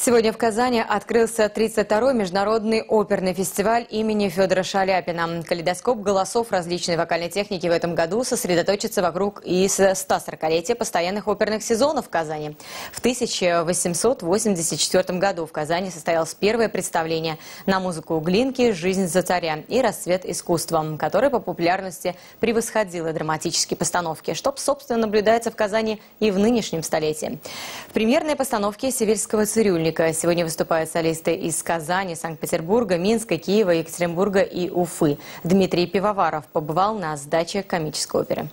Сегодня в Казани открылся 32-й международный оперный фестиваль имени Федора Шаляпина. Калейдоскоп голосов различной вокальной техники в этом году сосредоточится вокруг и 140-летия постоянных оперных сезонов в Казани. В 1884 году в Казани состоялось первое представление на музыку Глинки «Жизнь за царя» и «Расцвет искусства», которое по популярности превосходило драматические постановки, что, собственно, наблюдается в Казани и в нынешнем столетии. В премьерной постановке «Сивильского цирюльника» сегодня выступают солисты из Казани, Санкт-Петербурга, Минска, Киева, Екатеринбурга и Уфы. Дмитрий Пивоваров побывал на сдаче комической оперы.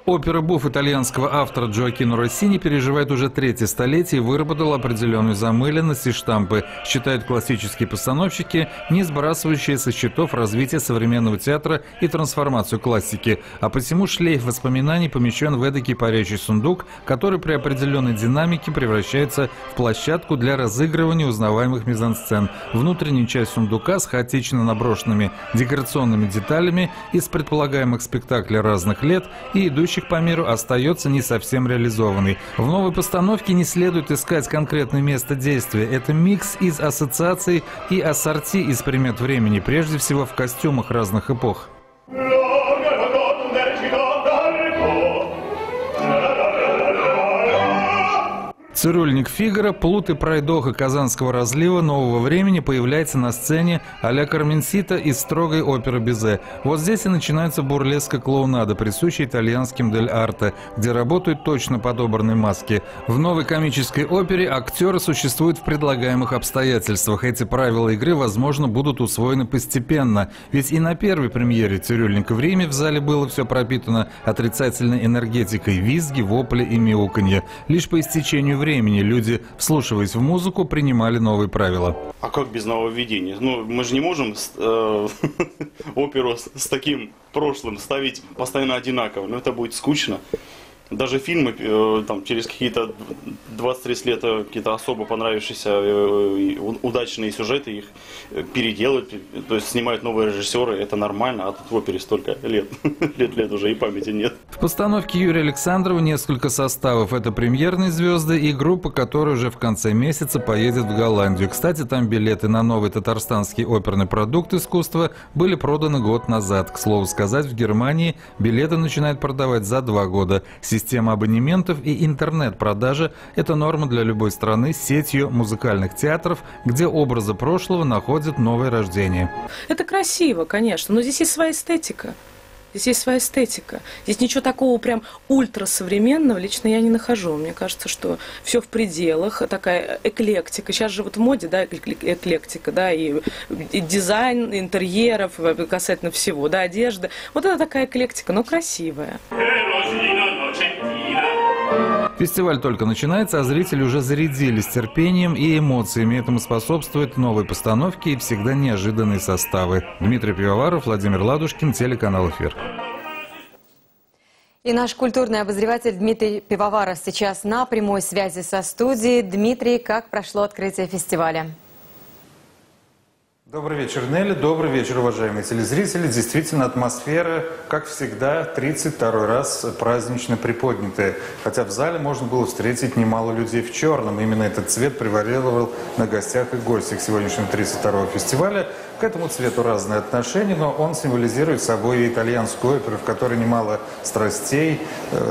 Опера «Буф» итальянского автора Джоаккино Россини переживает уже третье столетие и выработала определенную замыленность и штампы, считают классические постановщики, не сбрасывающие со счетов развитие современного театра и трансформацию классики. А посему шлейф воспоминаний помещен в эдакий парящий сундук, который при определенной динамике превращается в площадку для разыгрывания узнаваемых мизансцен. Внутренняя часть сундука с хаотично наброшенными декорационными деталями из предполагаемых спектаклей разных лет и идущих по миру остается не совсем реализованной. В новой постановке не следует искать конкретное место действия. Это микс из ассоциаций и ассорти из примет времени, прежде всего в костюмах разных эпох. Цирюльник Фигаро, плут и пройдоха Казанского разлива нового времени появляется на сцене а-ля Карменсита из строгой оперы Бизе. Вот здесь и начинается бурлеска клоунада, присущая итальянским дель-арте, где работают точно подобранные маски. В новой комической опере актеры существуют в предлагаемых обстоятельствах. Эти правила игры, возможно, будут усвоены постепенно. Ведь и на первой премьере «Цирюльника» в Риме в зале было все пропитано отрицательной энергетикой, визги, вопли и мяуканье. Лишь по истечению времени люди, вслушиваясь в музыку, принимали новые правила. А как без нововведения? Ну, мы же не можем оперу с таким прошлым ставить постоянно одинаково. Но это будет скучно. Даже фильмы там, через какие-то 20-30 лет какие-то особо понравившиеся удачные сюжеты, их переделывают, то есть снимают новые режиссеры, это нормально, а тут в опере столько лет, лет уже и памяти нет. В постановке Юрия Александрова несколько составов. Это премьерные звезды и группа, которая уже в конце месяца поедет в Голландию. Кстати, там билеты на новый татарстанский оперный продукт искусства были проданы год назад. К слову сказать, в Германии билеты начинают продавать за 2 года. Система абонементов и интернет-продажи – это норма для любой страны с сетью музыкальных театров, где образы прошлого находят новое рождение. Это красиво, конечно, но здесь есть своя эстетика. Здесь есть своя эстетика. Здесь ничего такого прям ультрасовременного лично я не нахожу. Мне кажется, что все в пределах, такая эклектика. Сейчас же вот в моде, да, эклектика, да, и дизайн интерьеров, касательно всего, да, одежды. Вот это такая эклектика, но красивая. Фестиваль только начинается, а зрители уже зарядились терпением и эмоциями. Этому способствуют новые постановки и всегда неожиданные составы. Дмитрий Пивоваров, Владимир Ладушкин, телеканал «Эфир». И наш культурный обозреватель Дмитрий Пивоваров сейчас на прямой связи со студией. Дмитрий, как прошло открытие фестиваля? Добрый вечер, Нелли. Добрый вечер, уважаемые телезрители. Действительно, атмосфера, как всегда, 32-й раз празднично приподнятая. Хотя в зале можно было встретить немало людей в черном. Именно этот цвет превалировал на гостях и гостях сегодняшнего 32-го фестиваля. К этому цвету разные отношения, но он символизирует собой итальянскую оперу, в которой немало страстей,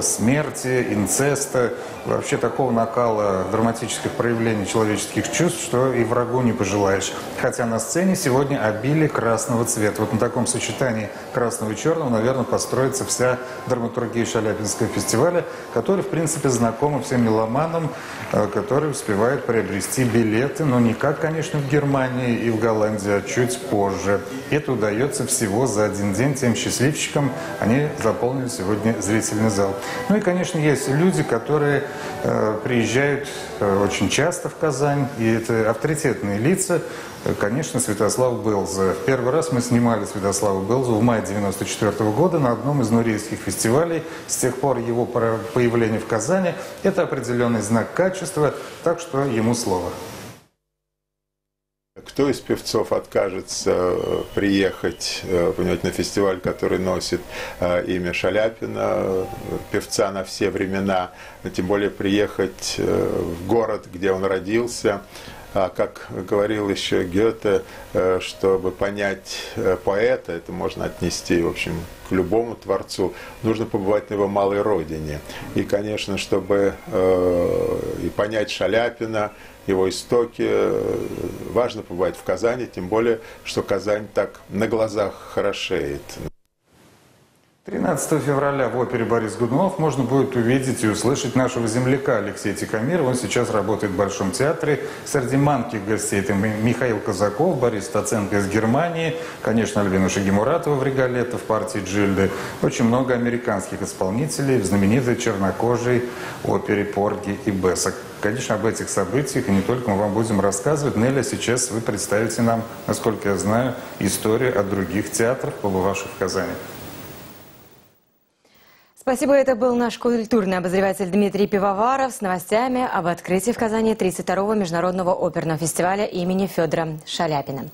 смерти, инцеста, вообще такого накала драматических проявлений человеческих чувств, что и врагу не пожелаешь. Хотя на сцене сегодня обилие красного цвета. Вот на таком сочетании красного и черного, наверное, построится вся драматургия Шаляпинского фестиваля, который, в принципе, знаком всем меломанам, которые успевают приобрести билеты, но не как, конечно, в Германии и в Голландии, а чуть позже. Это удается всего за один день тем счастливчикам. Они заполнили сегодня зрительный зал. Ну и, конечно, есть люди, которые приезжают очень часто в Казань, и это авторитетные лица. Конечно, Святослав Белза. В первый раз мы снимали Святослава Белзу в мае 1994 года на одном из нурийских фестивалей. С тех пор его появление в Казани – это определенный знак качества, так что ему слово. кто из певцов откажется приехать, понимаете, на фестиваль, который носит имя Шаляпина, певца на все времена, тем более приехать в город, где он родился. А как говорил еще Гёте, чтобы понять поэта, это можно отнести, в общем, к любому творцу, нужно побывать на его малой родине. И, конечно, чтобы и понять Шаляпина, его истоки, важно побывать в Казани, тем более, что Казань так на глазах хорошеет. 13 февраля в опере «Борис Годунов» можно будет увидеть и услышать нашего земляка Алексея Тихомирова. Он сейчас работает в Большом театре. Среди манких гостей это Михаил Казаков, Борис Стаценко из Германии, конечно, Альбина Шагимуратова в «Риголетто» в партии Джильды. Очень много американских исполнителей в знаменитой чернокожей опере «Порги и Бесса». Конечно, об этих событиях и не только мы вам будем рассказывать. Неля, сейчас вы представите нам, насколько я знаю, историю о других театрах, побывавших в Казани. Спасибо, это был наш культурный обозреватель Дмитрий Пивоваров с новостями об открытии в Казани 32-го международного оперного фестиваля имени Федора Шаляпина.